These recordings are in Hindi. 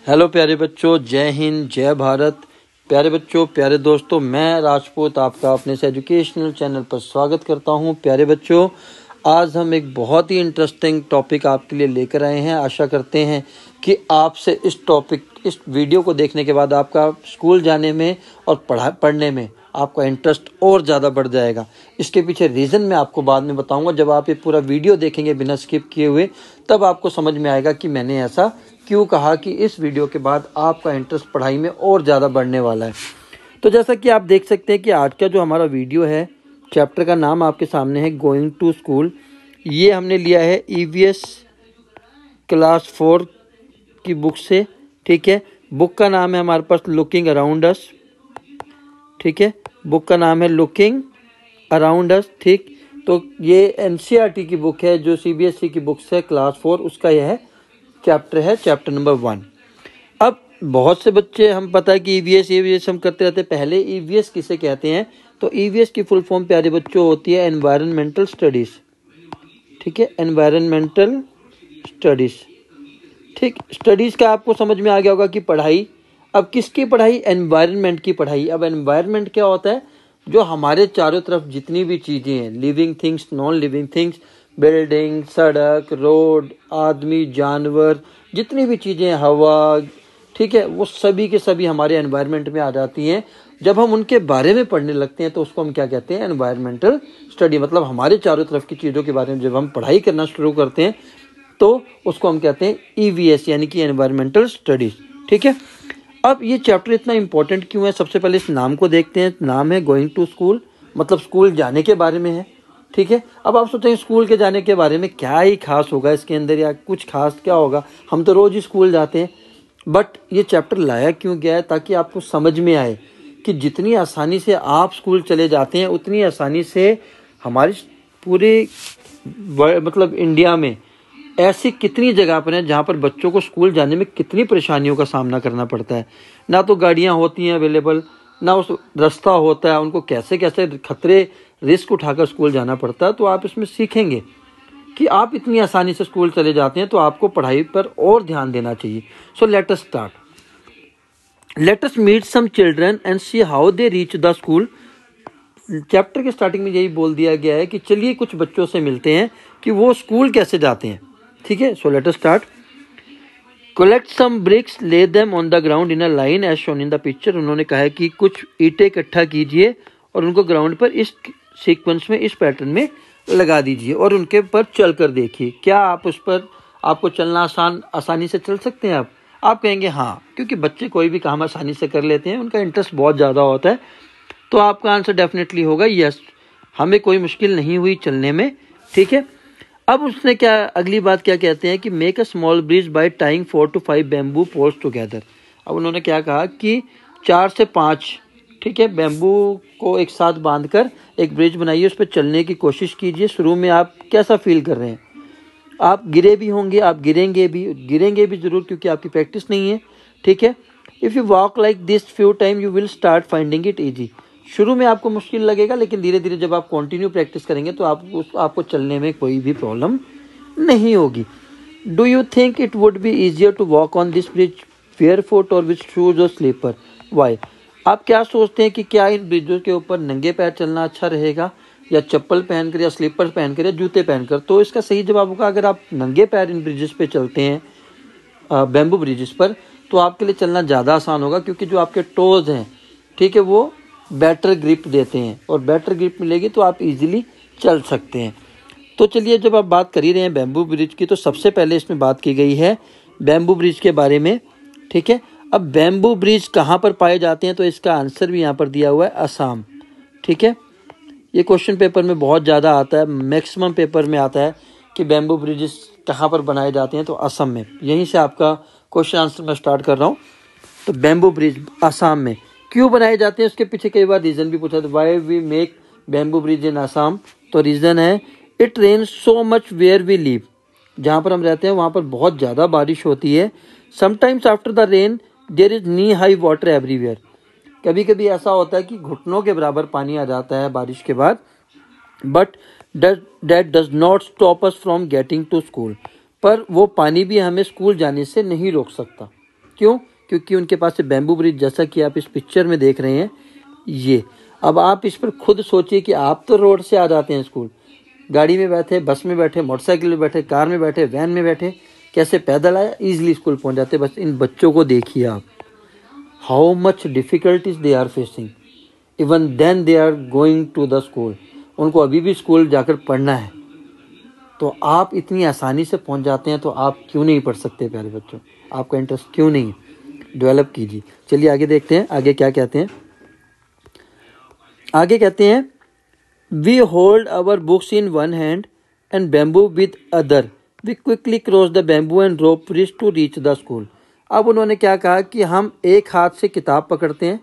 हेलो प्यारे बच्चों, जय हिंद, जय भारत। प्यारे बच्चों, प्यारे दोस्तों, मैं राजपूत आपका अपने से एजुकेशनल चैनल पर स्वागत करता हूं। प्यारे बच्चों, आज हम एक बहुत ही इंटरेस्टिंग टॉपिक आपके लिए लेकर आए हैं। आशा करते हैं कि आपसे इस वीडियो को देखने के बाद आपका स्कूल जाने में और पढ़ने में आपका इंटरेस्ट और ज़्यादा बढ़ जाएगा। इसके पीछे रीज़न मैं आपको बाद में बताऊंगा। जब आप ये पूरा वीडियो देखेंगे बिना स्किप किए हुए, तब आपको समझ में आएगा कि मैंने ऐसा क्यों कहा कि इस वीडियो के बाद आपका इंटरेस्ट पढ़ाई में और ज़्यादा बढ़ने वाला है। तो जैसा कि आप देख सकते हैं कि आज का जो हमारा वीडियो है, चैप्टर का नाम आपके सामने है गोइंग टू स्कूल। ये हमने लिया है ईवीएस क्लास 4 की बुक से। ठीक है, बुक का नाम है हमारे पास लुकिंग अराउंड अस। ठीक है, बुक का नाम है लुकिंग अराउंड अस। ठीक, तो ये एनसीईआरटी की बुक है, जो सीबीएसई की बुक्स है क्लास 4, उसका यह है चैप्टर है, चैप्टर नंबर 1। अब बहुत से बच्चे, हम पता है कि ईवीएस हम करते रहते हैं। पहले ईवीएस किसे कहते हैं? तो ईवीएस की फुल फॉर्म प्यारे बच्चों होती है एनवायरमेंटल स्टडीज। ठीक है, एनवायरमेंटल स्टडीज। ठीक, स्टडीज का आपको समझ में आ गया होगा कि पढ़ाई। अब किसकी पढ़ाई? एनवायरनमेंट की पढ़ाई। अब एनवायरनमेंट क्या होता है? जो हमारे चारों तरफ जितनी भी चीजें हैं, living things, non living things, building, सड़क, रोड, आदमी, जानवर, जितनी भी चीजें, हवा, ठीक है, वो सभी के सभी हमारे एनवायरनमेंट में आ जाती हैं। जब हम उनके बारे में पढ़ने लगते हैं तो उसको हम क्या कहते हैं? Environmental study. मतलब हमारे चारों तरफ की चीज़ों के बारे में जब हम पढ़ाई करना शुरू करते हैं तो उसको हम कहते हैं ईवीएस, यानी कि एनवायरमेंटल स्टडीज। ठीक है, अब ये चैप्टर इतना इंपॉर्टेंट क्यों है? सबसे पहले इस नाम को देखते हैं। नाम है गोइंग टू स्कूल, मतलब स्कूल जाने के बारे में है। ठीक है, अब आप सोचेंगे स्कूल के जाने के बारे में क्या ही खास होगा इसके अंदर, या कुछ खास क्या होगा, हम तो रोज ही स्कूल जाते हैं। बट ये चैप्टर लाया क्यों गया है? ताकि आपको समझ में आए कि जितनी आसानी से आप स्कूल चले जाते हैं, उतनी आसानी से हमारी पूरे मतलब इंडिया में ऐसी कितनी जगह पर है जहाँ पर बच्चों को स्कूल जाने में कितनी परेशानियों का सामना करना पड़ता है। ना तो गाड़ियाँ होती हैं अवेलेबल, ना उस रास्ता होता है, उनको कैसे कैसे खतरे, रिस्क उठाकर स्कूल जाना पड़ता है। तो आप इसमें सीखेंगे कि आप इतनी आसानी से स्कूल चले जाते हैं तो आपको पढ़ाई पर और ध्यान देना चाहिए। So let us start. Let us meet some children and see how they reach the school. Chapter के स्टार्टिंग में यही बोल दिया गया है कि चलिए कुछ बच्चों से मिलते हैं कि वो स्कूल कैसे जाते हैं। ठीक है, so let us start. Collect some bricks, lay them on the ground in a line as shown in the picture. उन्होंने कहा है कि कुछ ईंटें इकट्ठा कीजिए और उनको ग्राउंड पर इस सीक्वेंस में, इस पैटर्न में लगा दीजिए और उनके पर चल कर देखिए। क्या आप उस पर, आपको चलना आसानी से चल सकते हैं? आप कहेंगे हाँ, क्योंकि बच्चे कोई भी काम आसानी से कर लेते हैं, उनका इंटरेस्ट बहुत ज़्यादा होता है। तो आपका आंसर डेफिनेटली होगा यस, हमें कोई मुश्किल नहीं हुई चलने में। ठीक है, अब उसने क्या, अगली बात क्या कहते हैं कि make a small bridge by tying 4 to 5 bamboo poles together. अब उन्होंने क्या कहा कि 4 से 5, ठीक है, बैम्बू को एक साथ बांधकर एक ब्रिज बनाइए, उस पर चलने की कोशिश कीजिए। शुरू में आप कैसा फील कर रहे हैं? आप गिरे भी होंगे, आप गिरेंगे भी जरूर, क्योंकि आपकी प्रैक्टिस नहीं है। ठीक है, if you walk like this few time you will start finding it easy. शुरू में आपको मुश्किल लगेगा, लेकिन धीरे धीरे जब आप कंटिन्यू प्रैक्टिस करेंगे तो आपको चलने में कोई भी प्रॉब्लम नहीं होगी। Do you think it would be easier to walk on this bridge barefoot or with shoes or slipper? Why? आप क्या सोचते हैं कि क्या इन ब्रिजों के ऊपर नंगे पैर चलना अच्छा रहेगा, या चप्पल पहनकर, या स्लीपर पहनकर, या जूते पहनकर? तो इसका सही जवाब होगा अगर आप नंगे पैर इन ब्रिजेस पे चलते हैं, बैम्बू ब्रिजेस पर, तो आपके लिए चलना ज़्यादा आसान होगा, क्योंकि जो आपके टोज हैं, ठीक है, वो बेटर ग्रिप देते हैं, और बेटर ग्रिप मिलेगी तो आप इजीली चल सकते हैं। तो चलिए, जब आप बात कर ही रहे हैं बैम्बू ब्रिज की, तो सबसे पहले इसमें बात की गई है बैम्बू ब्रिज के बारे में। ठीक है, अब बैम्बू ब्रिज कहाँ पर पाए जाते हैं? तो इसका आंसर भी यहाँ पर दिया हुआ है, असम। ठीक है, ये क्वेश्चन पेपर में बहुत ज़्यादा आता है, मैक्सिमम पेपर में आता है कि बैम्बू ब्रिजेस कहाँ पर बनाए जाते हैं, तो असम में। यहीं से आपका क्वेश्चन आंसर मैं स्टार्ट कर रहा हूँ। तो बैम्बू ब्रिज असम में क्यों बनाए जाते हैं, उसके पीछे कई बार रीज़न भी पूछा था, why we make bamboo bridge in Assam. तो रीज़न है, it rains so much where we live. जहाँ पर हम रहते हैं वहाँ पर बहुत ज़्यादा बारिश होती है। Sometimes after the rain there is knee high water everywhere. कभी कभी ऐसा होता है कि घुटनों के बराबर पानी आ जाता है बारिश के बाद। But that does not stop us from getting to school. पर वो पानी भी हमें स्कूल जाने से नहीं रोक सकता। क्यों? क्योंकि उनके पास से बैम्बू ब्रिज, जैसा कि आप इस पिक्चर में देख रहे हैं ये। अब आप इस पर खुद सोचिए कि आप तो रोड से आ जाते हैं स्कूल, गाड़ी में बैठे, बस में बैठे, मोटरसाइकिल में बैठे, कार में बैठे, वैन में बैठे, कैसे पैदल आए, ईजिली स्कूल पहुंच जाते। बस इन बच्चों को देखिए आप, how much difficulties they are facing, even then they are going to the school. उनको अभी भी स्कूल जाकर पढ़ना है, तो आप इतनी आसानी से पहुंच जाते हैं, तो आप क्यों नहीं पढ़ सकते प्यारे बच्चों? आपका इंटरेस्ट क्यों नहीं डेवलप कीजिए। चलिए आगे देखते हैं, आगे क्या कहते हैं। आगे कहते हैं, we hold our books in one hand and bamboo with other, we quickly cross the bamboo and rope bridge to reach the school. अब उन्होंने क्या कहा कि हम एक हाथ से किताब पकड़ते हैं,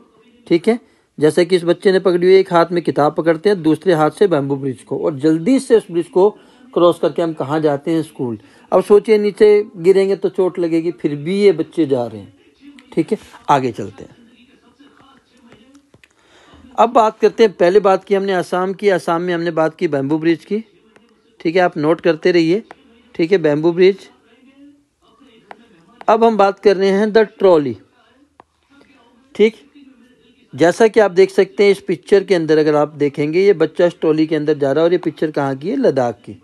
ठीक है, जैसे कि इस बच्चे ने पकड़ी हुई, एक हाथ में किताब पकड़ते हैं, दूसरे हाथ से बैम्बू ब्रिज को, और जल्दी से उस ब्रिज को क्रॉस करके हम कहाँ जाते हैं? स्कूल। अब सोचिए नीचे गिरेंगे तो चोट लगेगी, फिर भी ये बच्चे जा रहे हैं, ठीक है। आगे चलते हैं। अब बात करते हैं, पहले बात की हमने असम की, असम में हमने बात की बैम्बू ब्रिज की, ठीक है, आप नोट करते रहिए, ठीक है, बैम्बू ब्रिज। अब हम बात कर रहे हैं द ट्रॉली, ठीक। जैसा कि आप देख सकते हैं इस पिक्चर के अंदर, अगर आप देखेंगे ये बच्चा इस ट्रॉली के अंदर जा रहा है, और ये पिक्चर कहाँ की है? लद्दाख की।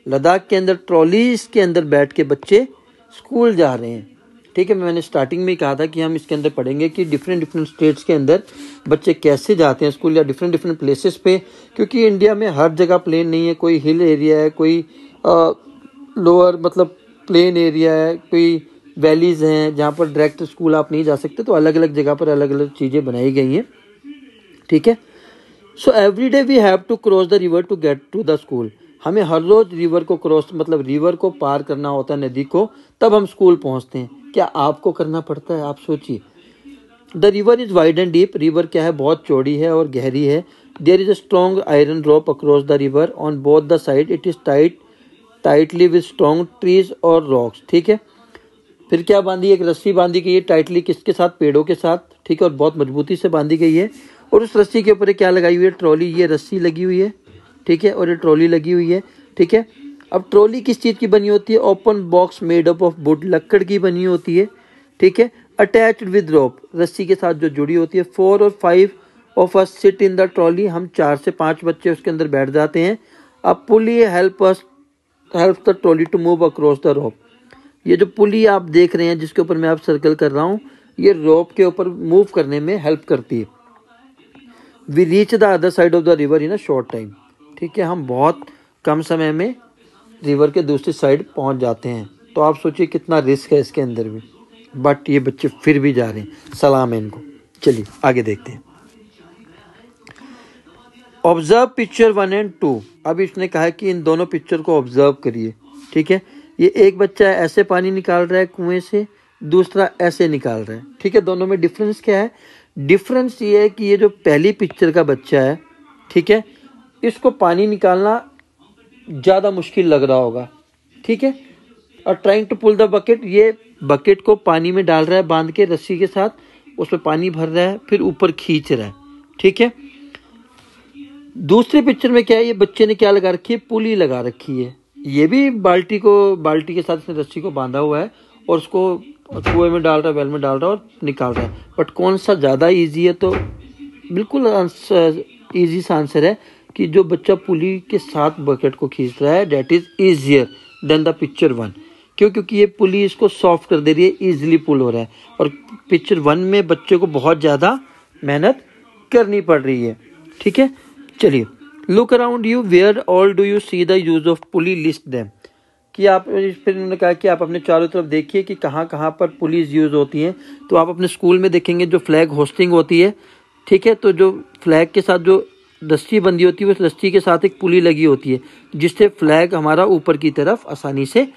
लद्दाख के अंदर ट्रॉली के अंदर बैठ के बच्चे स्कूल जा रहे हैं, ठीक है। मैंने स्टार्टिंग में ही कहा था कि हम इसके अंदर पढ़ेंगे कि डिफरेंट स्टेट्स के अंदर बच्चे कैसे जाते हैं स्कूल, या डिफरेंट प्लेसेस पे, क्योंकि इंडिया में हर जगह प्लेन नहीं है, कोई हिल एरिया है, कोई लोअर मतलब प्लेन एरिया है, कोई वैलीज हैं जहाँ पर डायरेक्ट स्कूल आप नहीं जा सकते, तो अलग अलग जगह पर अलग अलग चीज़ें बनाई गई हैं, ठीक है। So every day we have to cross the river to get to the school. हमें हर रोज रिवर को क्रॉस मतलब रिवर को पार करना होता है, नदी को, तब हम स्कूल पहुंचते हैं। क्या आपको करना पड़ता है? आप सोचिए। The river is wide and deep, river क्या है? बहुत चौड़ी है और गहरी है। There is a strong iron rope across the river on both the side, it is tightly with strong trees और रॉक्स, ठीक है। फिर क्या बांधी? एक रस्सी बांधी गई है टाइटली, किसके साथ? पेड़ों के साथ, ठीक है, और बहुत मजबूती से बांधी गई है। और उस रस्सी के ऊपर क्या लगाई हुई है? ट्रॉली। ये रस्सी लगी हुई है, ठीक है, और ये ट्रॉली लगी हुई है, ठीक है। अब ट्रॉली किस चीज़ की बनी होती है? Open box made up of wood, लकड़ की बनी होती है, ठीक है। अटैच्ड विद रोप, रस्सी के साथ जो जुड़ी होती है। 4 और 5 of us sit in the trolley, हम 4 से 5 बच्चे उसके अंदर बैठ जाते हैं। अब pulley help the trolley to move across the rope. ये जो पुली आप देख रहे हैं जिसके ऊपर मैं आप सर्कल कर रहा हूँ, ये रोप के ऊपर मूव करने में हेल्प करती है। We reach the other side of the river in a short time, ठीक है, हम बहुत कम समय में रिवर के दूसरी साइड पहुंच जाते हैं। तो आप सोचिए कितना रिस्क है इसके अंदर भी, बट ये बच्चे फिर भी जा रहे हैं, सलाम है इनको। चलिए आगे देखते हैं। ऑब्जर्व पिक्चर 1 और 2। अब इसने कहा कि इन दोनों पिक्चर को ऑब्जर्व करिए, ठीक है। ये एक बच्चा ऐसे पानी निकाल रहा है कुएं से, दूसरा ऐसे निकाल रहा है, ठीक है। दोनों में डिफरेंस क्या है? डिफरेंस ये है कि ये जो पहली पिक्चर का बच्चा है, ठीक है, इसको पानी निकालना ज़्यादा मुश्किल लग रहा होगा, ठीक है। और trying to pull the bucket, ये बकेट को पानी में डाल रहा है बांध के रस्सी के साथ, उसमें पानी भर रहा है, फिर ऊपर खींच रहा है, ठीक है। दूसरी पिक्चर में क्या है? ये बच्चे ने क्या लगा रखी है? पुली लगा रखी है। ये भी बाल्टी के साथ इसने रस्सी को बांधा हुआ है और उसको कुएं में डाल रहा है, वेल में डाल रहा है और निकाल रहा है। बट कौन सा ज़्यादा इजी है? तो बिल्कुल इजी सा आंसर है कि जो बच्चा पुली के साथ बकेट को खींच रहा है, that is easier than the picture 1। क्यों? क्योंकि ये पुली इसको सॉफ्ट कर दे रही है, इजीली पुल हो रहा है। और पिक्चर 1 में बच्चे को बहुत ज़्यादा मेहनत करनी पड़ रही है, ठीक है। चलिए, look around you, where all do you see the use of pulley, list them. कि आप, फिर उन्होंने कहा कि आप अपने चारों तरफ देखिए कि कहाँ कहाँ पर पुलिस यूज़ होती हैं। तो आप अपने स्कूल में देखेंगे जो फ्लैग होस्टिंग होती है, ठीक है, तो जो फ्लैग के साथ जो रस्सी बंधी होती है, उस रस्सी के साथ एक पुली लगी होती है, जिससे फ्लैग हमारा ऊपर की तरफ आसानी से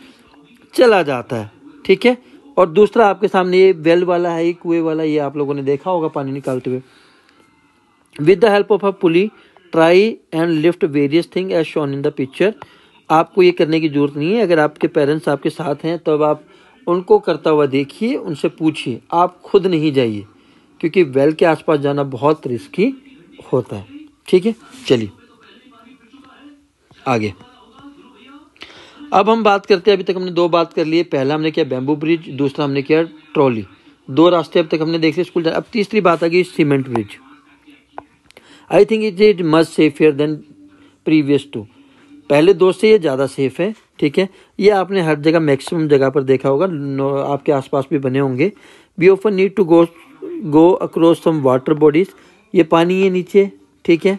चला जाता है, ठीक है। और दूसरा आपके सामने ये वेल वाला है, ये कुएं वाला, ये आप लोगों ने देखा होगा पानी निकालते हुए। With the help of a pulley try and lift various thing as shown in the picture. आपको ये करने की जरूरत नहीं है। अगर आपके पेरेंट्स आपके साथ हैं तब आप उनको करता हुआ देखिए, उनसे पूछिए, आप खुद नहीं जाइए, क्योंकि वेल के आसपास जाना बहुत रिस्की होता है, ठीक है। चलिए आगे। अब हम बात करते हैं, अभी तक हमने 2 बात कर लिए। पहला हमने किया बैम्बू ब्रिज, दूसरा हमने किया ट्रॉली। 2 रास्ते अब तक हमने देख लिए स्कूल जाने। अब तीसरी बात आ गई cement bridge. I think it much safer than previous two. पहले 2 से ये ज़्यादा सेफ है, ठीक है। ये आपने हर जगह मैक्सिमम जगह पर देखा होगा, आपके आसपास भी बने होंगे। We often need to go across some water bodies. ये पानी है नीचे, ठीक है,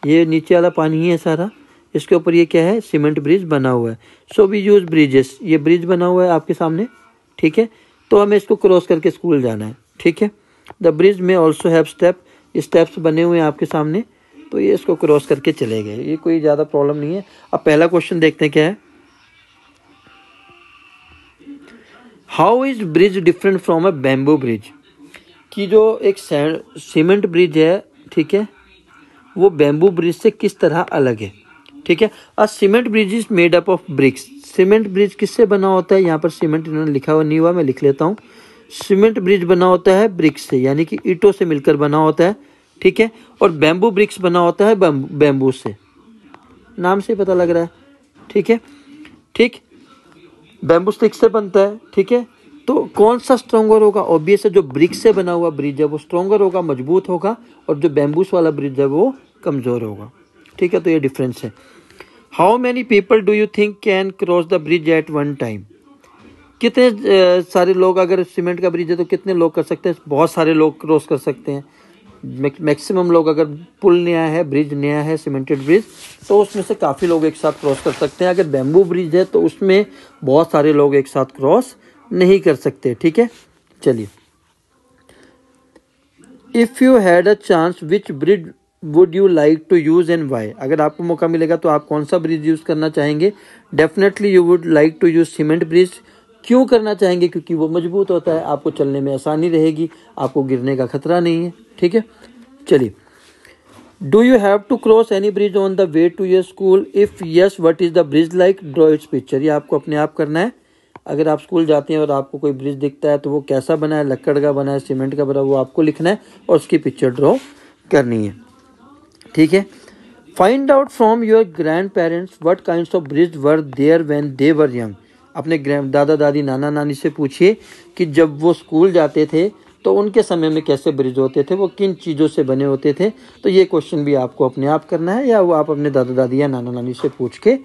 ये नीचे वाला पानी ही है सारा। इसके ऊपर ये क्या है, सीमेंट ब्रिज बना हुआ है। So we use bridges. ये ब्रिज बना हुआ है आपके सामने, ठीक है। तो हमें इसको क्रॉस करके स्कूल जाना है, ठीक है। द ब्रिज में ऑल्सो हैव स्टेप। स्टेप्स बने हुए हैं आपके सामने, तो ये इसको क्रॉस करके चले गए। ये कोई ज़्यादा प्रॉब्लम नहीं है। अब पहला क्वेश्चन देखते हैं क्या है। How is bridge different from a bamboo bridge. कि जो एक सीमेंट ब्रिज है, ठीक है, वो बैम्बू ब्रिज से किस तरह अलग है, ठीक है। A cement bridge is made up of bricks. Cement bridge किससे बना होता है, यहाँ पर सीमेंट इन्होंने लिखा हुआ नहीं हुआ, मैं लिख लेता हूँ। सीमेंट ब्रिज बना होता है ब्रिक्स से, यानी कि ईंटों से मिलकर बना होता है, ठीक है। और बैम्बू ब्रिक्स बना होता है बैम्बू से, नाम से पता लग रहा है, ठीक है, ठीक। बैम्बू स्टिक से बनता है, ठीक है। तो कौन सा स्ट्रॉन्गर होगा, ऑब्वियस है जो ब्रिक्स से बना हुआ ब्रिज है वो स्ट्रॉन्गर होगा, मजबूत होगा, और जो बैम्बूस वाला ब्रिज है वो कमज़ोर होगा, ठीक है। तो ये डिफरेंस है। How many people do you think can cross the bridge at one time. कितने सारे लोग, अगर सीमेंट का ब्रिज है तो कितने लोग कर सकते हैं, बहुत सारे लोग क्रॉस कर सकते हैं। मैक्सिमम लोग, अगर पुल नया है, ब्रिज नया है, सीमेंटेड ब्रिज, तो उसमें से काफ़ी लोग एक साथ क्रॉस कर सकते हैं। अगर बैम्बू ब्रिज है तो उसमें बहुत सारे लोग एक साथ क्रॉस नहीं कर सकते, ठीक है। चलिए, if you had a chance which bridge would you like to use and why. अगर आपको मौका मिलेगा तो आप कौन सा ब्रिज यूज़ करना चाहेंगे। Definitely you would like to use cement bridge. क्यों करना चाहेंगे, क्योंकि वो मजबूत होता है, आपको चलने में आसानी रहेगी, आपको गिरने का खतरा नहीं है, ठीक है। चलिए, do you have to cross any bridge on the way to your school, if yes what is the bridge like, draw its picture. ये आपको अपने आप करना है। अगर आप स्कूल जाते हैं और आपको कोई ब्रिज दिखता है तो वो कैसा बना है, लकड़ का बना है, सीमेंट का बना है, वो आपको लिखना है और उसकी पिक्चर ड्रॉ करनी है, ठीक है। Find out from your grandparents what kinds of bridge were there when they were young. अपने दादा दादी नाना नानी से पूछिए कि जब वो स्कूल जाते थे तो उनके समय में कैसे ब्रिज होते थे, वो किन चीज़ों से बने होते थे। तो ये क्वेश्चन भी आपको अपने आप करना है, या वो आप अपने दादा दादी या नाना नानी से पूछ के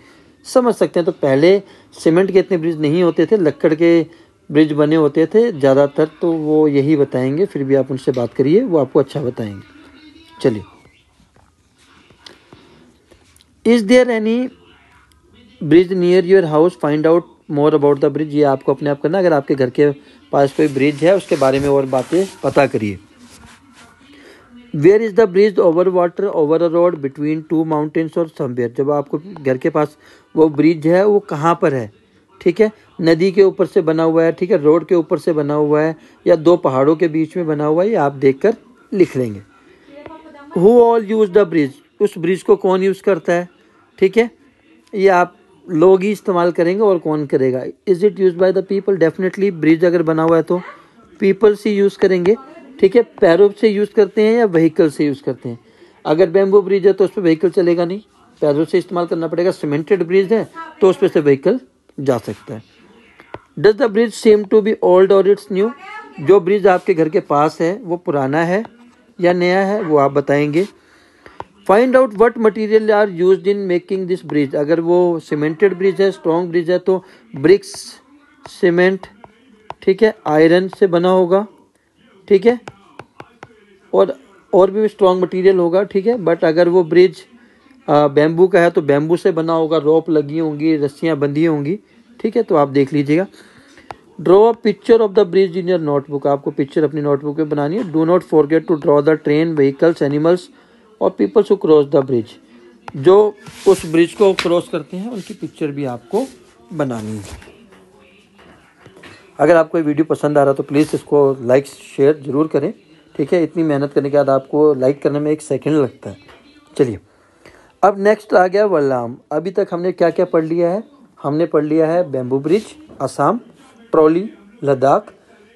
समझ सकते हैं। तो पहले सीमेंट के इतने ब्रिज नहीं होते थे, लकड़ के ब्रिज बने होते थे ज़्यादातर, तो वो यही बताएंगे। फिर भी आप उनसे बात करिए, वो आपको अच्छा बताएंगे। चलिए, is there any bridge near your house, find out more about the bridge. ये आपको अपने आप करना। अगर आपके घर के पास कोई ब्रिज है उसके बारे में और बातें पता करिए। Where is the bridge over water over a road between two mountains or somewhere. जब आपको घर के पास वो ब्रिज है वो कहाँ पर है, ठीक है। नदी के ऊपर से बना हुआ है, ठीक है, रोड के ऊपर से बना हुआ है, या 2 पहाड़ों के बीच में बना हुआ है, ये आप देखकर लिख लेंगे। Who all use the bridge, उस ब्रिज को कौन यूज़ करता है, ठीक है। ये आप लोग ही इस्तेमाल करेंगे और कौन करेगा। Is it use by the people, definitely bridge अगर बना हुआ है तो पीपल से यूज़ करेंगे, ठीक है। पैरों से यूज़ करते हैं या व्हीकल से यूज़ करते हैं। अगर बैम्बू ब्रिज है तो उस पर व्हीकल चलेगा नहीं, पैरों से इस्तेमाल करना पड़ेगा। सीमेंटेड ब्रिज है तो उस पर से व्हीकल जा सकता है। Does the bridge same to be old or it's new. जो ब्रिज आपके घर के पास है वो पुराना है या नया है, वो आप बताएंगे। Find out what material are used in making this bridge. अगर वो सीमेंटेड ब्रिज है, स्ट्रॉन्ग ब्रिज है, तो ब्रिक्स, सीमेंट, ठीक है, आयरन से बना होगा, ठीक है, और भी स्ट्रॉन्ग मटेरियल होगा, ठीक है। बट अगर वो ब्रिज बैम्बू का है तो बैम्बू से बना होगा, रोप लगी होंगी, रस्सियाँ बंधी होंगी, ठीक है। तो आप देख लीजिएगा। Draw a picture of the bridge in your notebook. आपको पिक्चर अपनी नोटबुक में बनानी है। Do not forget to draw the train, vehicles, animals और peoples who cross the bridge. जो उस ब्रिज को क्रॉस करते हैं उनकी पिक्चर भी आपको बनानी है। अगर आपको ये वीडियो पसंद आ रहा तो प्लीज़ इसको लाइक शेयर ज़रूर करें, ठीक है। इतनी मेहनत करने के बाद आपको लाइक करने में 1 सेकंड लगता है। चलिए, अब नेक्स्ट आ गया वल्लाम। अभी तक हमने क्या क्या पढ़ लिया है। हमने पढ़ लिया है bamboo bridge, Assam, trolley, Ladakh,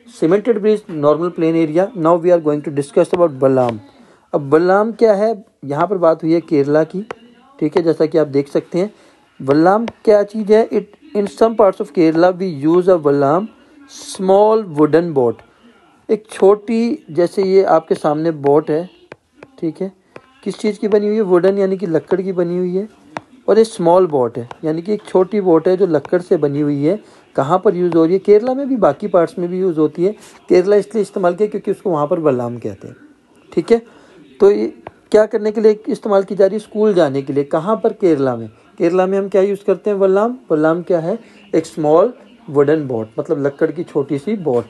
cemented bridge, normal plain area. Now we are going to discuss about vallam. अब वल्लाम क्या है, यहाँ पर बात हुई है केरला की, ठीक है, जैसा कि आप देख सकते हैं। वल्लाम क्या चीज़ है। It in some parts of Kerala we use a vallam, small wooden boat. एक छोटी, जैसे ये आपके सामने बोट है, ठीक है, किस चीज़ की बनी हुई है? वुडन यानी कि लकड़ की बनी हुई है। और ये स्मॉल बोट है यानी कि एक छोटी बोट है जो लकड़ से बनी हुई है। कहाँ पर यूज़ हो रही है? केरला में भी, बाकी पार्ट्स में भी यूज़ होती है। केरला इसलिए इस्तेमाल किया क्योंकि उसको वहाँ पर वल्लाम कहते हैं, ठीक है। तो ये क्या करने के लिए इस्तेमाल की जा रही है? स्कूल जाने के लिए। कहाँ पर? केरला में। केरला में हम क्या यूज़ करते हैं? वल्लाम। वल्लाम क्या है? एक स्मॉल वुडन बोट, मतलब लकड़ की छोटी सी बोट,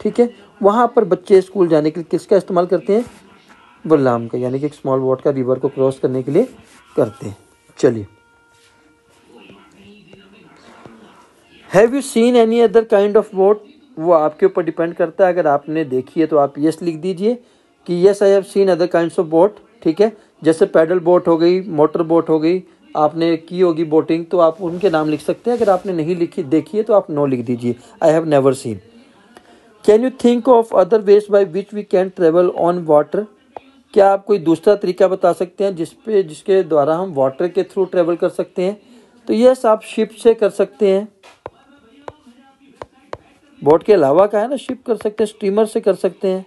ठीक है। वहाँ पर बच्चे स्कूल जाने के लिए किसका इस्तेमाल करते हैं? वल्लाम का, यानी कि एक स्मॉल बोट का रिवर को क्रॉस करने के लिए करते हैं। चलिए, have you seen any other kind of boat? वो आपके ऊपर डिपेंड करता है। अगर आपने देखी है तो आप यस लिख दीजिए कि yes I have seen other kinds of boat, ठीक है। जैसे पैडल बोट हो गई, मोटर बोट हो गई, आपने की होगी बोटिंग, तो आप उनके नाम लिख सकते हैं। अगर आपने नहीं लिखी देखी है तो आप नो लिख दीजिए, I have never seen. Can you think of other ways by which we can travel on water? क्या आप कोई दूसरा तरीका बता सकते हैं जिसके द्वारा हम वाटर के थ्रू ट्रेवल कर सकते हैं? तो यस, आप शिप से कर सकते हैं। बोट के अलावा का है ना, शिप कर सकते हैं, स्टीमर से कर सकते हैं,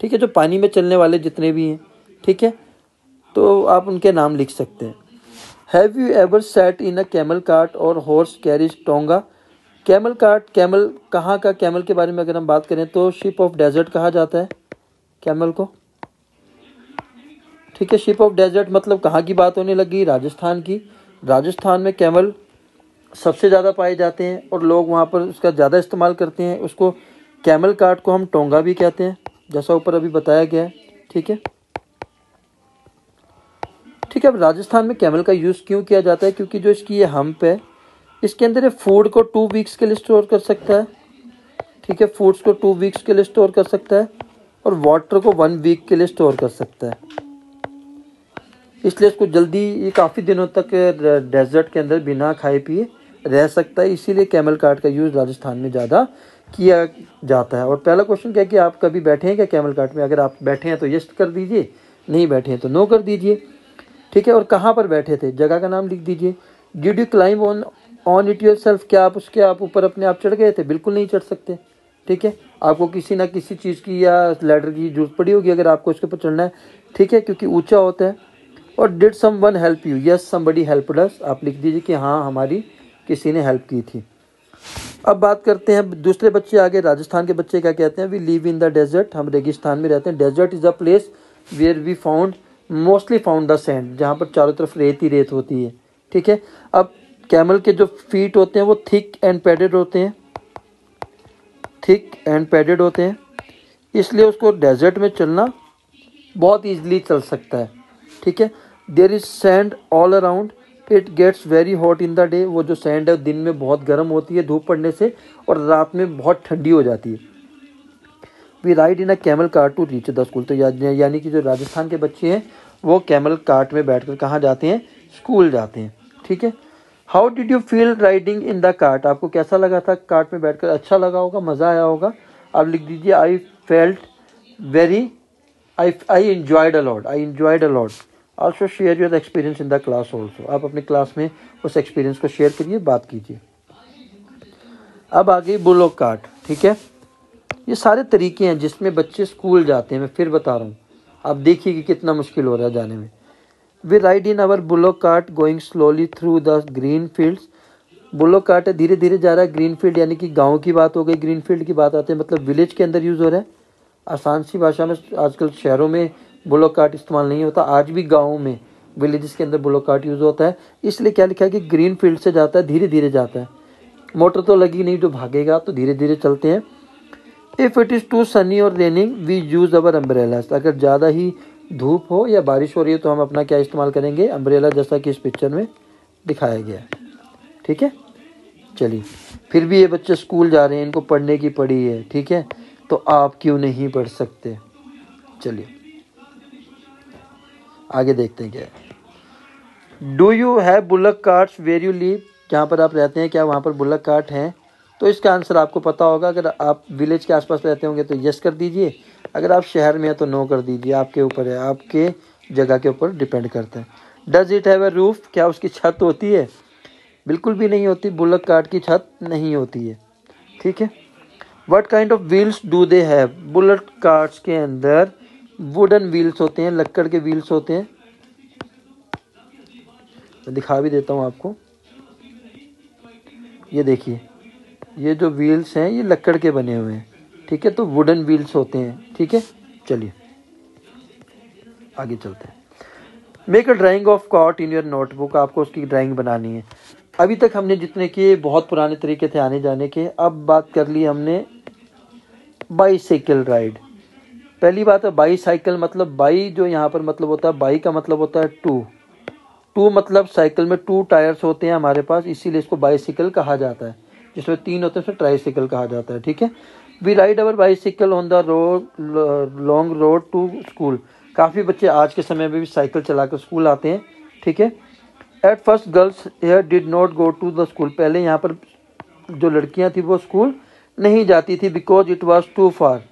ठीक है, जो पानी में चलने वाले जितने भी हैं, ठीक है, तो आप उनके नाम लिख सकते हैं। Have you ever sat in a camel cart और horse carriage tonga? Camel cart, camel कहाँ का? कैमल के बारे में अगर हम बात करें तो शिप ऑफ डेजर्ट कहा जाता है कैमल को, ठीक है। शिप ऑफ डेजर्ट मतलब कहाँ की बात होने लगी? राजस्थान की। राजस्थान में कैमल सबसे ज़्यादा पाए जाते हैं और लोग वहाँ पर उसका ज़्यादा इस्तेमाल करते हैं। उसको, कैमल कार्ट को हम टोंगा भी कहते हैं, जैसा ऊपर अभी बताया गया है, ठीक है, ठीक है। अब राजस्थान में कैमल का यूज़ क्यों किया जाता है? क्योंकि जो इसकी ये हम्प है, इसके अंदर ये फूड को 2 वीक्स के लिए स्टोर कर सकता है, ठीक है, फूड्स को 2 वीक्स के लिए स्टोर कर सकता है और वाटर को 1 वीक के लिए स्टोर कर सकता है। इसलिए इसको जल्दी, ये काफ़ी दिनों तक डेजर्ट के अंदर बिना खाए पिए रह सकता है। इसीलिए कैमल कार्ट का यूज़ राजस्थान में ज़्यादा किया जाता है। और पहला क्वेश्चन क्या है कि आप कभी बैठे हैं क्या कैमल कार्ट में? अगर आप बैठे हैं तो यस कर दीजिए, नहीं बैठे हैं तो नो कर दीजिए, ठीक है। और कहाँ पर बैठे थे? जगह का नाम लिख दीजिए। Did you climb on it yourself? क्या आप ऊपर अपने आप चढ़ गए थे? बिल्कुल नहीं चढ़ सकते, ठीक है। आपको किसी ना किसी चीज़ की या लैडर की जरूरत पड़ी होगी अगर आपको इसके ऊपर चढ़ना है, ठीक है, क्योंकि ऊंचा होता है। और did someone help you? Yes somebody helped अस। आप लिख दीजिए कि हाँ, हमारी किसी ने हेल्प की थी। अब बात करते हैं दूसरे बच्चे आगे। राजस्थान के बच्चे क्या कहते हैं? We live in the desert, हम रेगिस्तान में रहते हैं। Desert is a place where we found mostly found the sand, जहाँ पर चारों तरफ रेत ही रेत होती है, ठीक है। अब कैमल के जो फीट होते हैं वो थिक एंड पैडेड होते हैं, थिक एंड पैडेड होते हैं, इसलिए उसको डेजर्ट में चलना बहुत ईजिली चल सकता है, ठीक है। There is sand all around, it gets very hot in the day. वो जो सैंड है दिन में बहुत गर्म होती है धूप पड़ने से और रात में बहुत ठंडी हो जाती है। We ride in a camel cart to reach the school. तो यानी कि जो राजस्थान के बच्चे हैं वो कैमल कार्ट में बैठकर कहाँ जाते हैं? स्कूल जाते हैं, ठीक है। How did you feel riding in the cart? आपको कैसा लगा था कार्ट में बैठकर? अच्छा लगा होगा, मज़ा आया होगा। आप लिख दीजिए I felt very, I enjoyed a lot, I enjoyed a lot. Also share your experience in the class also. आप अपने क्लास में उस एक्सपीरियंस को शेयर करिए, बात कीजिए। अब आ गई बुलोक कार्ट, ठीक है। ये सारे तरीके हैं जिसमें बच्चे स्कूल जाते हैं। मैं फिर बता रहा हूँ, आप देखिए कि कितना मुश्किल हो रहा है जाने में। We ride in our bullock cart going slowly through the green fields. Bullock cart है, धीरे धीरे जा रहा है। ग्रीन फील्ड यानी कि गांव की बात हो गई, ग्रीन फील्ड की बात आती है मतलब विलेज के अंदर यूज़ हो रहा है। आसान सी भाषा में, आजकल शहरों में बुलोक कार्ट इस्तेमाल नहीं होता, आज भी गाँव में विलेजेस के अंदर बुलोक कार्ट यूज़ होता है। इसलिए क्या लिखा है कि ग्रीन फील्ड से जाता है, धीरे धीरे जाता है। मोटर तो लगी नहीं जो भागेगा, तो धीरे धीरे चलते हैं। If it is too sunny और raining we use our umbrellas. अगर ज़्यादा ही धूप हो या बारिश हो रही है तो हम अपना क्या इस्तेमाल करेंगे? अम्ब्रेला, जैसा कि इस पिक्चर में दिखाया गया है, ठीक है। चलिए, फिर भी ये बच्चे स्कूल जा रहे हैं, इनको पढ़ने की पड़ी है, ठीक है, तो आप क्यों नहीं पढ़ सकते? चलिए आगे देखते हैं क्या है। Do you have bullock carts where you live? जहाँ पर आप रहते हैं क्या वहाँ पर बुलक कार्ट हैं? तो इसका आंसर आपको पता होगा। अगर आप विलेज के आसपास रहते होंगे तो यस कर दीजिए, अगर आप शहर में हैं तो नो कर दीजिए। आपके ऊपर है, आपके जगह के ऊपर डिपेंड करता है। Does it have a roof? क्या उसकी छत होती है? बिल्कुल भी नहीं होती, बुलक कार्ट की छत नहीं होती है, ठीक है। What kind of wheels do they have? Bullet cars के अंदर वुडन व्हील्स होते हैं, लकड़ के व्हील्स होते हैं। मैं दिखा भी देता हूँ आपको, ये देखिए, ये जो व्हील्स हैं ये लकड़ के बने हुए हैं, ठीक है, तो वुडन व्हील्स होते हैं, ठीक है। चलिए आगे चलते हैं। Make a drying of caught in your notebook, आपको उसकी ड्राइंग बनानी है। अभी तक हमने जितने किए बहुत पुराने तरीके थे आने जाने के। अब बात कर ली हमने बाईसाइकिल राइड। पहली बात है बाईसाइकिल मतलब बाई जो यहाँ पर मतलब होता है, बाई का मतलब होता है टू, टू मतलब साइकिल में टू टायर्स होते हैं हमारे पास, इसीलिए इसको बाईसाइकिल कहा जाता है। जिसमें तीन होते हैं उसे ट्राईसाइकिल कहा जाता है, ठीक है। We ride our bicycle on the road, long road to school. काफ़ी बच्चे आज के समय में भी साइकिल चलाकर स्कूल आते हैं, ठीक है। At first girls here did not go to the school, पहले यहाँ पर जो लड़कियाँ थी वो स्कूल नहीं जाती थी, बिकॉज इट वॉज टू फार,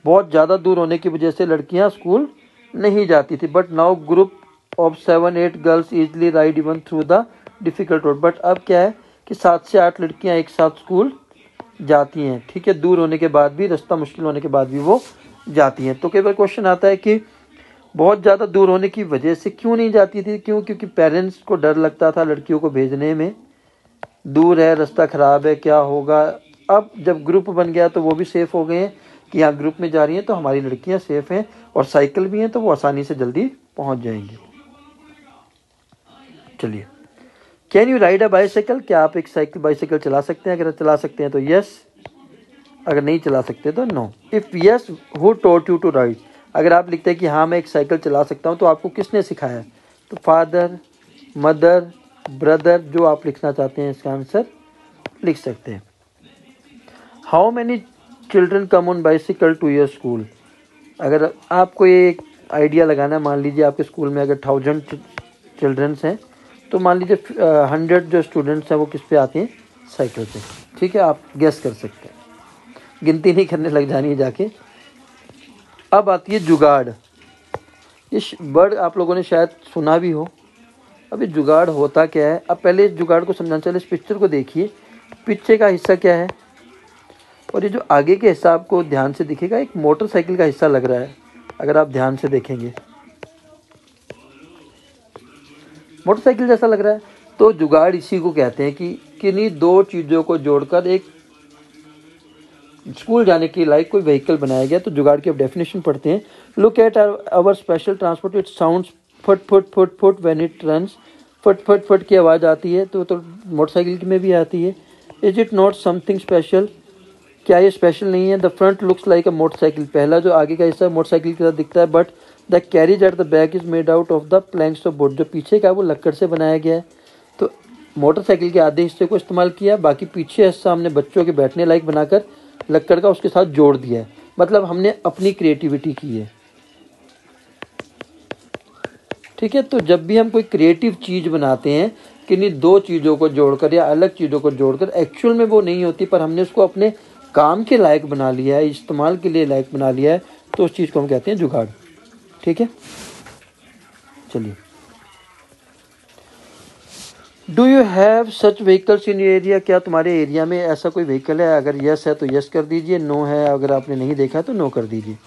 बहुत ज़्यादा दूर होने की वजह से लड़कियाँ स्कूल नहीं जाती थी। But now group of 7-8 girls easily ride even through the difficult road. But अब क्या है कि 7 से 8 लड़कियाँ एक साथ स्कूल जाती हैं, ठीक है, दूर होने के बाद भी, रास्ता मुश्किल होने के बाद भी वो जाती हैं। तो कई बार क्वेश्चन आता है कि बहुत ज़्यादा दूर होने की वजह से क्यों नहीं जाती थी? क्यों? क्योंकि पेरेंट्स को डर लगता था लड़कियों को भेजने में, दूर है, रास्ता ख़राब है, क्या होगा। अब जब ग्रुप बन गया तो वो भी सेफ़ हो गए हैं कि यहाँ ग्रुप में जा रही हैं तो हमारी लड़कियाँ सेफ़ हैं, और साइकिल भी हैं तो वो आसानी से जल्दी पहुँच जाएंगी। चलिए, can you ride a bicycle, क्या आप एक साइकिल बाईसाइकिल चला सकते हैं? अगर चला सकते हैं तो यस, अगर नहीं चला सकते तो no. If yes, who taught you to ride, अगर आप लिखते हैं कि हाँ मैं एक साइकिल चला सकता हूँ तो आपको किसने सिखाया? तो फादर, मदर, ब्रदर, जो आप लिखना चाहते हैं इसका आंसर लिख सकते हैं। How many children come on bicycle to your school, अगर आपको ये एक आइडिया लगाना, मान लीजिए आपके स्कूल में अगर 1000 चिल्ड्रंस हैं तो मान लीजिए 100 जो स्टूडेंट्स हैं वो किस पे आते हैं? साइकिल पे, ठीक है। आप गेस कर सकते हैं, गिनती नहीं करने लग जानी है जाके। अब आती है जुगाड़। ये वर्ड आप लोगों ने शायद सुना भी हो। अब ये जुगाड़ होता क्या है? अब पहले इस जुगाड़ को समझाना चाहिए। इस पिक्चर को देखिए, पीछे का हिस्सा क्या है और ये जो आगे के हिस्सा आपको ध्यान से दिखेगा एक मोटरसाइकिल का हिस्सा लग रहा है, अगर आप ध्यान से देखेंगे मोटरसाइकिल जैसा लग रहा है। तो जुगाड़ इसी को कहते हैं कि किन्हीं दो चीज़ों को जोड़कर एक स्कूल जाने के लायक कोई व्हीकल बनाया गया। तो जुगाड़ की अब डेफिनेशन पढ़ते हैं। Look at our special transport, it sounds फट फट फट फट व्हेन इट रन्स, फट फट फट की आवाज़ आती है तो मोटरसाइकिल में भी आती है। Is it not something special, क्या ये स्पेशल नहीं है? The front looks like a motorcycle, पहला जो आगे का हिस्सा मोटरसाइकिल के साथ दिखता है। But the carriage at the back is made out of the planks of wood, जो पीछे का है वो लकड़ से बनाया गया है। तो मोटरसाइकिल के आधे हिस्से को इस्तेमाल किया, बाकी पीछे हिस्सा हमने बच्चों के बैठने लायक बनाकर लकड़ का उसके साथ जोड़ दिया है। मतलब हमने अपनी क्रिएटिविटी की है, ठीक है। तो जब भी हम कोई क्रिएटिव चीज़ बनाते हैं, किन्हीं दो चीज़ों को जोड़कर या अलग चीज़ों को जोड़कर, एक्चुअल में वो नहीं होती पर हमने उसको अपने काम के लायक बना लिया है, इस्तेमाल के लिए लायक बना लिया है, तो उस चीज़ को हम कहते हैं जुगाड़, ठीक है। चलिए, do you have such vehicles in area, क्या तुम्हारे एरिया में ऐसा कोई व्हीकल है? अगर यस है तो यस कर दीजिए, नो है अगर आपने नहीं देखा तो नो कर दीजिए।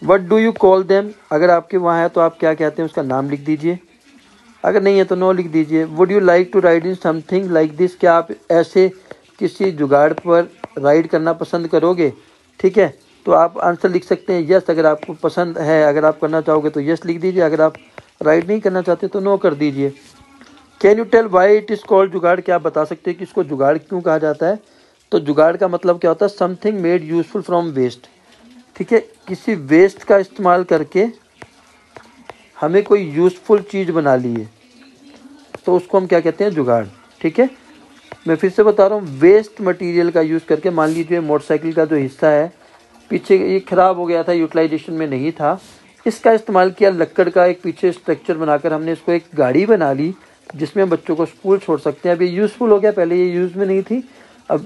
What do you call them, अगर आपके वहाँ है तो आप क्या कहते हैं उसका नाम लिख दीजिए, अगर नहीं है तो नो लिख दीजिए। Would you like to ride in something like this, क्या आप ऐसे किसी जुगाड़ पर राइड करना पसंद करोगे? ठीक है, तो आप आंसर लिख सकते हैं यस अगर आपको पसंद है, अगर आप करना चाहोगे तो यस लिख दीजिए, अगर आप राइड नहीं करना चाहते तो नो कर दीजिए। Can you tell why it is called jugaad, क्या आप बता सकते हैं कि इसको जुगाड़ क्यों कहा जाता है? तो जुगाड़ का मतलब क्या होता है? Something made useful from waste, ठीक है, किसी वेस्ट का इस्तेमाल करके हमें कोई यूजफुल चीज़ बना ली है तो उसको हम क्या कहते हैं? जुगाड़, ठीक है। मैं फिर से बता रहा हूँ, वेस्ट मटेरियल का यूज़ करके, मान लीजिए मोटरसाइकिल का जो हिस्सा है पीछे ये ख़राब हो गया था, यूटिलाइजेशन में नहीं था, इसका इस्तेमाल किया, लकड़ का एक पीछे स्ट्रक्चर बनाकर हमने इसको एक गाड़ी बना ली जिसमें हम बच्चों को स्कूल छोड़ सकते हैं। अब ये यूज़फुल हो गया, पहले ये यूज़ में नहीं थी, अब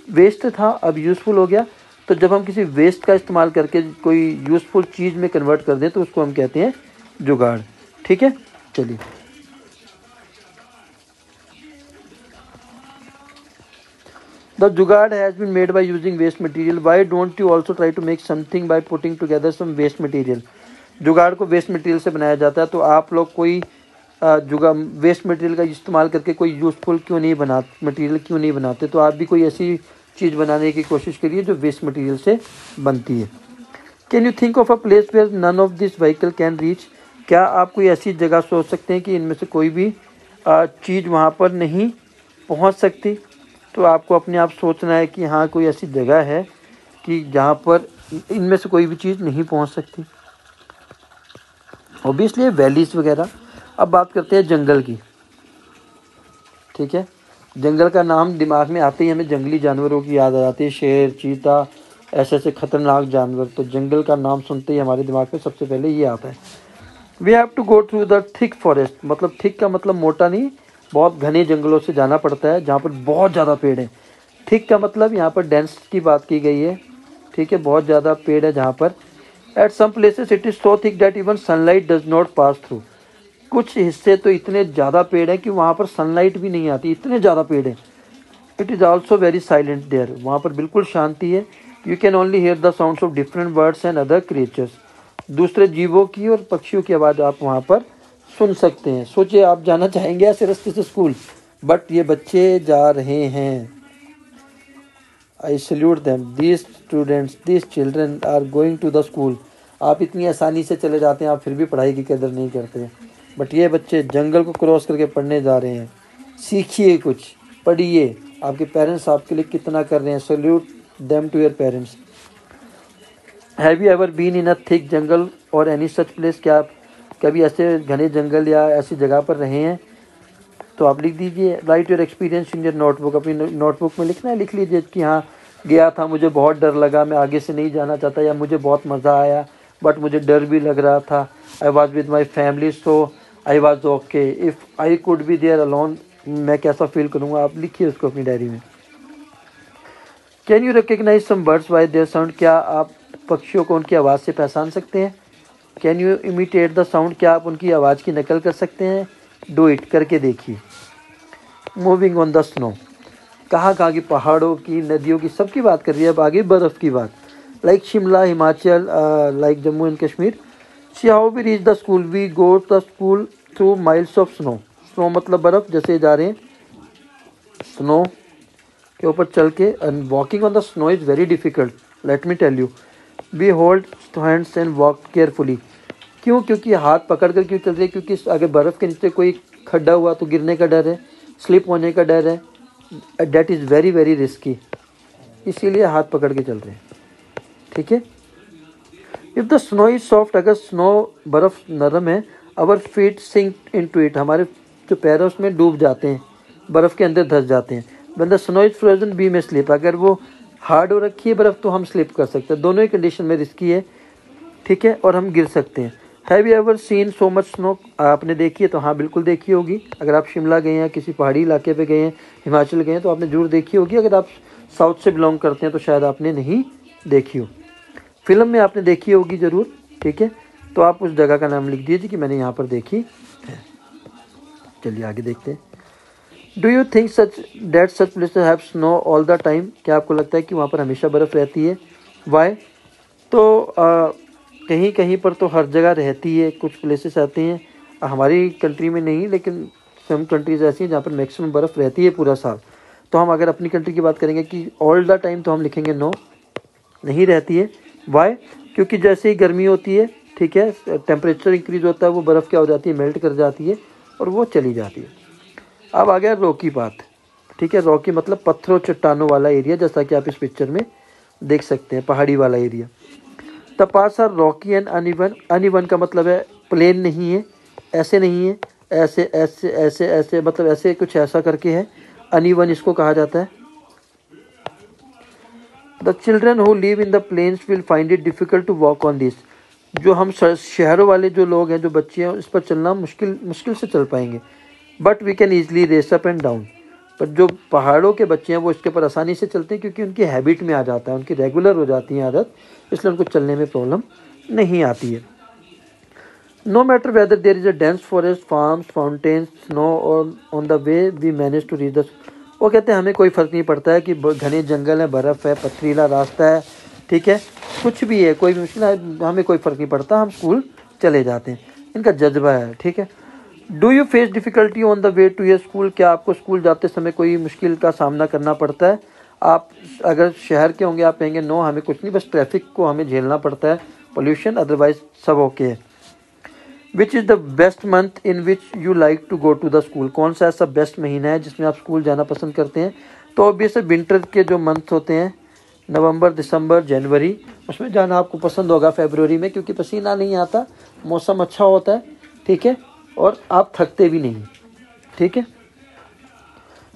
वेस्ट था, अब यूज़फुल हो गया। तो जब हम किसी वेस्ट का इस्तेमाल करके कोई यूज़फुल चीज़ में कन्वर्ट कर दें तो उसको हम कहते हैं जुगाड़, ठीक है। चलिए, the jugaad has been made by using waste material, why don't you also try to make something by putting together some waste material. Jugaad को वेस्ट मटेरियल से बनाया जाता है, तो आप लोग कोई जुगाड़ वेस्ट मटेरियल का इस्तेमाल करके कोई यूज़फुल क्यों नहीं बना मटेरियल क्यों नहीं बनाते। तो आप भी कोई ऐसी चीज़ बनाने की कोशिश करिए जो वेस्ट मटेरियल से बनती है। Can you think of a place where none of this vehicle can reach. क्या आप कोई ऐसी जगह सोच सकते हैं कि इनमें से कोई भी चीज़ वहाँ पर नहीं पहुँच सकती। तो आपको अपने आप सोचना है कि हाँ कोई ऐसी जगह है कि जहाँ पर इनमें से कोई भी चीज़ नहीं पहुँच सकती। ऑब्वियसली वैलीज वगैरह। अब बात करते हैं जंगल की। ठीक है, जंगल का नाम दिमाग में आते ही हमें जंगली जानवरों की याद आ जाती है, शेर, चीता, ऐसे ऐसे खतरनाक जानवर। तो जंगल का नाम सुनते ही हमारे दिमाग में सबसे पहले ये आता है। We have to go through the thick forest, मतलब थिक का मतलब मोटा नहीं, बहुत घने जंगलों से जाना पड़ता है जहाँ पर बहुत ज़्यादा पेड़ हैं। थिक का मतलब यहाँ पर डेंस की बात की गई है। ठीक है, बहुत ज़्यादा पेड़ है जहाँ पर। At some places it is so thick that even sunlight does not pass through. कुछ हिस्से तो इतने ज़्यादा पेड़ हैं कि वहाँ पर सनलाइट भी नहीं आती, इतने ज़्यादा पेड़ हैं। It is also very silent there, वहाँ पर बिल्कुल शांति है। You can only hear the sounds of different birds and other creatures. दूसरे जीवों की और पक्षियों की आवाज़ आप वहाँ पर सुन सकते हैं। सोचिए आप जाना चाहेंगे ऐसे रास्ते से स्कूल, बट ये बच्चे जा रहे हैं। I salute them, these students, these children are going to the school. आप इतनी आसानी से चले जाते हैं, आप फिर भी पढ़ाई की कदर नहीं करते, बट ये बच्चे जंगल को क्रॉस करके पढ़ने जा रहे हैं। सीखिए कुछ, पढ़िए, आपके पेरेंट्स आपके लिए कितना कर रहे हैं। Salute them to your parents. Have you ever been in a thick jungle और एनी सच प्लेस। क्या आप कभी ऐसे घने जंगल या ऐसी जगह पर रहे हैं। तो आप लिख दीजिए, right your experience in your notebook. अपनी नोटबुक में लिखना है, लिख लीजिए कि हाँ गया था, मुझे बहुत डर लगा, मैं आगे से नहीं जाना चाहता, या मुझे बहुत मज़ा आया बट मुझे डर भी लग रहा था। I was with my family so I was okay, if I could be there alone, मैं कैसा फील करूँगा। आप लिखिए उसको अपनी डायरी में। Can you recognise some birds by their sound. क्या आप पक्षियों को उनकी आवाज़ से पहचान सकते हैं। Can you imitate the sound. क्या आप उनकी आवाज़ की नकल कर सकते हैं। डू इट, करके देखिए। मूविंग ऑन द स्नो, कहाँ कहाँ की पहाड़ों की, नदियों की, सबकी बात कर रही है। अब आगे बर्फ़ की बात, like Shimla, Himachal, like Jammu and Kashmir. See how we reach the school. We go the school through miles of snow. Snow मतलब बर्फ़, जैसे जा रहे हैं स्नो के ऊपर चल के। And walking on the snow is very difficult, let me tell you. We hold hands and walk carefully. क्यों, क्योंकि हाथ पकड़ कर क्यों चल रहे हैं, क्योंकि अगर बर्फ़ के नीचे कोई खड्डा हुआ तो गिरने का डर है, स्लिप होने का डर है, that is very very risky, इसीलिए हाथ पकड़ के चल रहे हैं। ठीक है। If the snow is soft, अगर स्नो बर्फ़ नरम है, our feet sink into it, हमारे जो पैर है उसमें डूब जाते हैं, बर्फ़ के अंदर धंस जाते हैं। When the snow is frozen we may slip, अगर वो हार्ड हो रखी है बर्फ़ तो हम स्लिप कर सकते हैं, दोनों ही कंडीशन में रिस्की है। ठीक है, और हम गिर सकते हैं। Have you ever seen so much snow, आपने देखी है तो हाँ बिल्कुल देखी होगी। अगर आप शिमला गए हैं, किसी पहाड़ी इलाके पे गए हैं, हिमाचल गए हैं, तो आपने जरूर देखी होगी। अगर आप साउथ से बिलोंग करते हैं तो शायद आपने नहीं देखी हो, फिल्म में आपने देखी होगी ज़रूर। ठीक है, तो आप उस जगह का नाम लिख दीजिए कि मैंने यहाँ पर देखी है। चलिए आगे देखते हैं। Do you think such places have snow all the time. क्या आपको लगता है कि वहाँ पर हमेशा बर्फ़ रहती है। वाई, तो कहीं कहीं पर तो हर जगह रहती है, कुछ प्लेसेस आते हैं, हमारी कंट्री में नहीं, लेकिन सम कंट्रीज़ ऐसी हैं जहाँ पर मैक्सिमम बर्फ़ रहती है पूरा साल। तो हम अगर अपनी कंट्री की बात करेंगे कि ऑल द टाइम, तो हम लिखेंगे नो, नहीं रहती है। वाई, क्योंकि जैसे ही गर्मी होती है, ठीक है, टेम्परेचर इंक्रीज होता है, वो बर्फ़ क्या हो जाती है, मेल्ट कर जाती है और वो चली जाती है। अब आ गया रॉकी बात। ठीक है, रॉकी मतलब पत्थरों चट्टानों वाला एरिया, जैसा कि आप इस पिक्चर में देख सकते हैं, पहाड़ी वाला area. The parts are rocky and uneven. Uneven का मतलब है प्लेन नहीं है, ऐसे नहीं है, ऐसे ऐसे ऐसे ऐसे, मतलब ऐसे कुछ ऐसा करके है, अनइवन इसको कहा जाता है। The children who live in the plains will find it difficult to walk on this. जो हम शहरों वाले जो लोग हैं, जो बच्चे हैं, इस पर चलना मुश्किल से चल पाएंगे, but we can easily race up and down. पर जो पहाड़ों के बच्चे हैं वो इसके ऊपर आसानी से चलते हैं, क्योंकि उनकी हैबिट में आ जाता है, उनकी रेगुलर हो जाती है आदत, इसलिए उनको चलने में प्रॉब्लम नहीं आती है। No matter whether there is a dense forest, farms, fountains, snow और on the way we manage to reach the. वो कहते हैं हमें कोई फ़र्क नहीं पड़ता है कि घने जंगल है, बर्फ़ है, पथरीला रास्ता है, ठीक है, कुछ भी है, कोई मुश्किल है, हमें कोई फ़र्क नहीं पड़ता, हम स्कूल चले जाते हैं। इनका जज्बा है, ठीक है। Do you face difficulty on the way to your school? क्या आपको स्कूल जाते समय कोई मुश्किल का सामना करना पड़ता है? आप अगर शहर के होंगे आप कहेंगे नो, हमें कुछ नहीं, बस ट्रैफिक को हमें झेलना पड़ता है, पोल्यूशन, अदरवाइज सब ओके है। Which is the best month in which you like to go to the school? कौन सा ऐसा बेस्ट महीना है जिसमें आप स्कूल जाना पसंद करते हैं? तो ऑब्वियसली विंटर के जो मंथ होते हैं, नवंबर, दिसंबर, जनवरी, उसमें जाना आपको पसंद होगा। फरवरी में क्योंकि पसीना नहीं आता, मौसम अच्छा होता है, ठीक है, और आप थकते भी नहीं, ठीक है।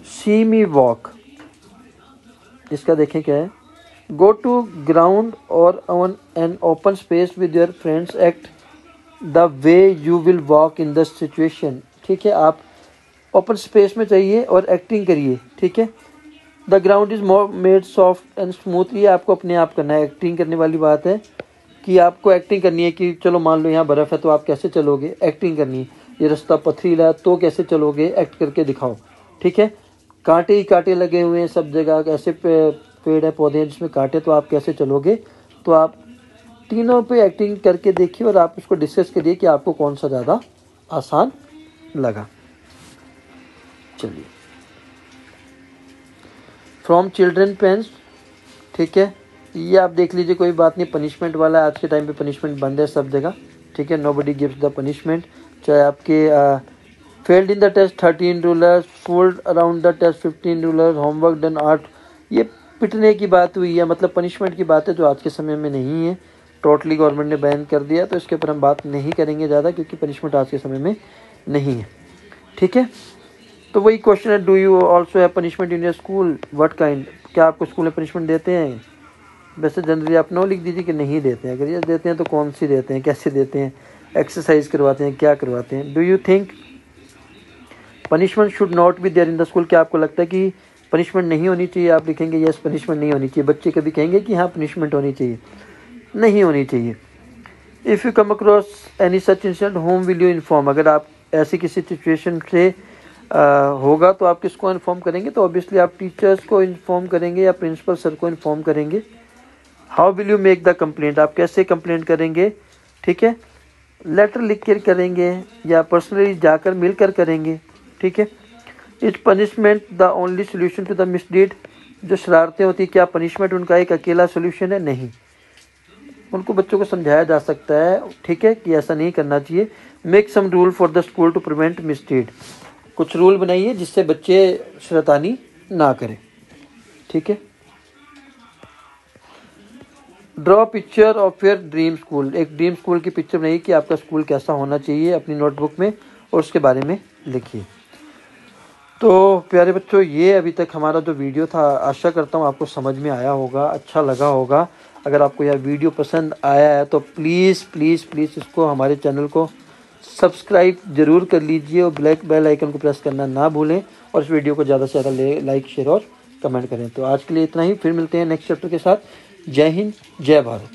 सी मी वॉक, इसका देखें क्या है। गो टू ग्राउंड और on an open space with your friends, act the way you will walk in the situation, ठीक है। आप ओपन स्पेस में चाहिए और एक्टिंग करिए, ठीक है। The ground is more made soft and smooth, ये आपको अपने आप करना है, एक्टिंग करने वाली बात है कि आपको एक्टिंग करनी है कि चलो मान लो यहाँ बर्फ़ है तो आप कैसे चलोगे, एक्टिंग करनी है। ये रास्ता पथरीला है तो कैसे चलोगे, एक्ट करके दिखाओ, ठीक है। कांटे ही कांटे लगे हुए हैं सब जगह, ऐसे पेड़ है, पौधे हैं जिसमें कांटे, तो आप कैसे चलोगे? तो आप तीनों पे एक्टिंग करके देखिए और आप उसको डिस्कस करिए कि आपको कौन सा ज़्यादा आसान लगा। चलिए, फ्रॉम चिल्ड्रन पेन्स, ठीक है, ये आप देख लीजिए, कोई बात नहीं, पनिशमेंट वाला है, आज के टाइम पे पनिशमेंट बंद है सब जगह, ठीक है। नोबडी गिव्स द पनिशमेंट, चाहे आपके failed in the test 13 rulers, fooled around the test 15 rulers, homework done 8, ये पिटने की बात हुई है, मतलब पनिशमेंट की बात है जो आज के समय में नहीं है, टोटली गवर्नमेंट ने बैन कर दिया, तो इसके ऊपर हम बात नहीं करेंगे ज़्यादा क्योंकि पनिशमेंट आज के समय में नहीं है, ठीक है। तो वही क्वेश्चन है, do you also have punishment in your school, what kind, क्या आपको स्कूल में पनिशमेंट देते हैं? वैसे जनरली आप नो लिख दीजिए कि नहीं देते हैं, अगर ये देते हैं तो कौन सी देते हैं, कैसे देते हैं, एक्सरसाइज करवाते हैं, क्या करवाते हैं। Do you think punishment should not be there in the school, क्या आपको लगता है कि पनिशमेंट नहीं होनी चाहिए? आप लिखेंगे यस, पनिशमेंट नहीं होनी चाहिए। बच्चे कभी कहेंगे कि हाँ पनिशमेंट होनी चाहिए, नहीं होनी चाहिए। If you come across any such incident home will you inform, अगर आप ऐसी किसी सिचुएशन से होगा तो आप किसको इन्फॉर्म करेंगे? तो ऑब्वियसली आप टीचर्स को इन्फॉर्म करेंगे या प्रिंसिपल सर को इन्फॉर्म करेंगे। How will you make the complaint, आप कैसे कंप्लेंट करेंगे, ठीक है। लेटर लिख कर करेंगे या पर्सनली जाकर मिलकर करेंगे, ठीक है। Is punishment the only solution to the misdeed, जो शरारतें होती है क्या पनिशमेंट उनका एक अकेला सोल्यूशन है? नहीं, उनको बच्चों को समझाया जा सकता है, ठीक है, कि ऐसा नहीं करना चाहिए। Make some rule for the school to prevent misdeed, कुछ रूल बनाइए जिससे बच्चे शैतानी ना करें, ठीक है। Draw picture of your dream school, एक ड्रीम स्कूल की पिक्चर बनाइए कि आपका स्कूल कैसा होना चाहिए अपनी नोटबुक में और उसके बारे में लिखिए। तो प्यारे बच्चों, ये अभी तक हमारा जो वीडियो था, आशा करता हूँ आपको समझ में आया होगा, अच्छा लगा होगा। अगर आपको यह वीडियो पसंद आया है तो प्लीज़ प्लीज़ प्लीज़ इसको, हमारे चैनल को सब्सक्राइब ज़रूर कर लीजिए और ब्लैक बेल आइकन को प्रेस करना ना भूलें और इस वीडियो को ज़्यादा से ज़्यादा लाइक, शेयर और कमेंट करें। तो आज के लिए इतना ही, फिर मिलते हैं नेक्स्ट चैप्टर के साथ। जय हिंद, जय भारत।